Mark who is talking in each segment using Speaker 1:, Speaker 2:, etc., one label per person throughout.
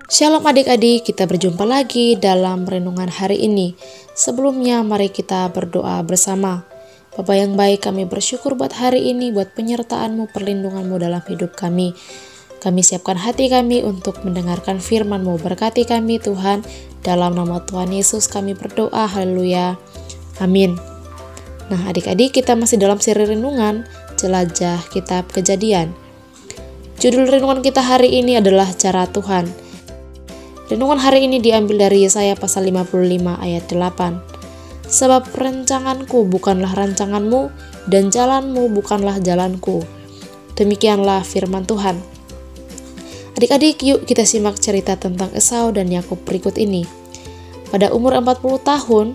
Speaker 1: Shalom adik-adik, kita berjumpa lagi dalam renungan hari ini. Sebelumnya mari kita berdoa bersama. Bapa yang baik, kami bersyukur buat hari ini, buat penyertaan-Mu, perlindungan-Mu dalam hidup kami. Kami siapkan hati kami untuk mendengarkan firman-Mu. Berkati kami Tuhan, dalam nama Tuhan Yesus kami berdoa, haleluya, amin. Nah adik-adik, kita masih dalam seri renungan Jelajah Kitab Kejadian. Judul renungan kita hari ini adalah Cara Tuhan. Renungan hari ini diambil dari Yesaya pasal 55 ayat 8. Sebab rancanganku bukanlah rancanganmu, dan jalanmu bukanlah jalanku. Demikianlah firman Tuhan. Adik-adik, yuk kita simak cerita tentang Esau dan Yakub berikut ini. Pada umur 40 tahun,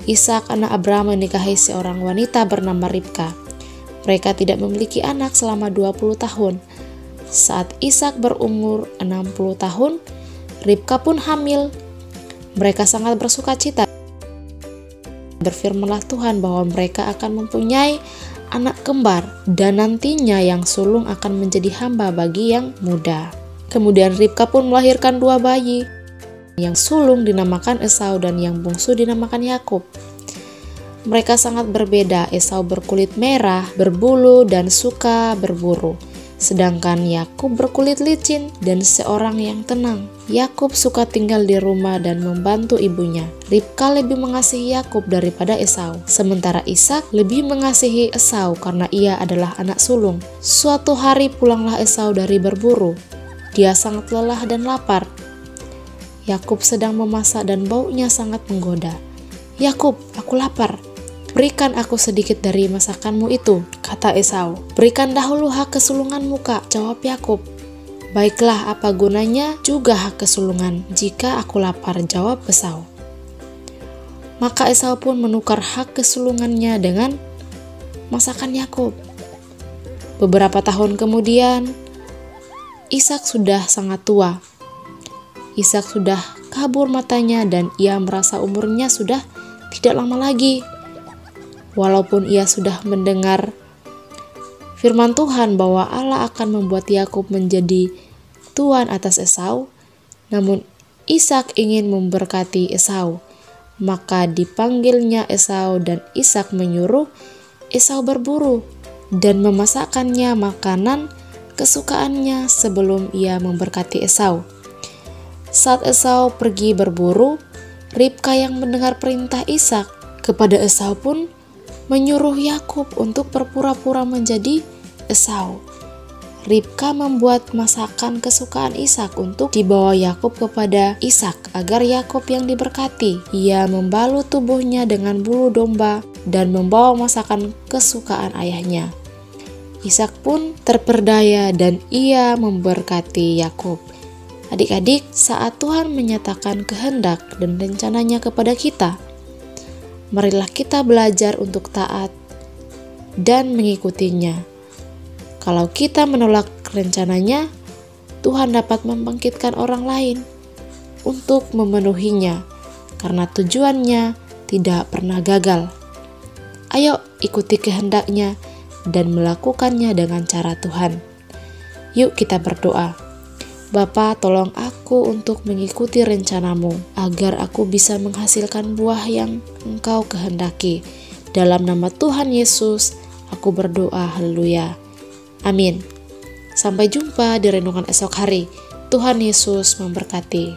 Speaker 1: Ishak anak Abraham menikahi seorang wanita bernama Ribka. Mereka tidak memiliki anak selama 20 tahun. Saat Ishak berumur 60 tahun, Ribka pun hamil. Mereka sangat bersuka cita. Berfirmanlah Tuhan bahwa mereka akan mempunyai anak kembar, dan nantinya yang sulung akan menjadi hamba bagi yang muda. Kemudian Ribka pun melahirkan 2 bayi. Yang sulung dinamakan Esau dan yang bungsu dinamakan Yakub. Mereka sangat berbeda. Esau berkulit merah, berbulu, dan suka berburu. Sedangkan Yakub berkulit licin dan seorang yang tenang. Yakub suka tinggal di rumah dan membantu ibunya. Ribka lebih mengasihi Yakub daripada Esau. Sementara Ishak lebih mengasihi Esau karena ia adalah anak sulung. Suatu hari pulanglah Esau dari berburu. Dia sangat lelah dan lapar. Yakub sedang memasak dan baunya sangat menggoda. "Yakub, aku lapar. Berikan aku sedikit dari masakanmu itu," kata Esau. "Berikan dahulu hak kesulunganmu, Kak," jawab Yakub. "Baiklah, apa gunanya juga hak kesulungan jika aku lapar," jawab Esau. Maka Esau pun menukar hak kesulungannya dengan masakan Yakub. Beberapa tahun kemudian, Ishak sudah sangat tua. Ishak sudah kabur matanya dan ia merasa umurnya sudah tidak lama lagi. Walaupun ia sudah mendengar firman Tuhan bahwa Allah akan membuat Yakub menjadi tuan atas Esau, namun Ishak ingin memberkati Esau. Maka dipanggilnya Esau dan Ishak menyuruh Esau berburu dan memasakkannya makanan kesukaannya sebelum ia memberkati Esau. Saat Esau pergi berburu, Ribka yang mendengar perintah Ishak kepada Esau pun menyuruh Yakub untuk berpura-pura menjadi Esau. Ribka membuat masakan kesukaan Ishak untuk dibawa Yakub kepada Ishak agar Yakub yang diberkati. Ia membalut tubuhnya dengan bulu domba dan membawa masakan kesukaan ayahnya. Ishak pun terperdaya dan ia memberkati Yakub. Adik-adik, saat Tuhan menyatakan kehendak dan rencananya kepada kita, marilah kita belajar untuk taat dan mengikutinya. Kalau kita menolak rencananya, Tuhan dapat membangkitkan orang lain untuk memenuhinya, karena tujuannya tidak pernah gagal. Ayo ikuti kehendaknya dan melakukannya dengan cara Tuhan. Yuk kita berdoa. Bapa, tolong aku untuk mengikuti rencanamu, agar aku bisa menghasilkan buah yang Engkau kehendaki. Dalam nama Tuhan Yesus, aku berdoa, haleluya. Amin. Sampai jumpa di renungan esok hari. Tuhan Yesus memberkati.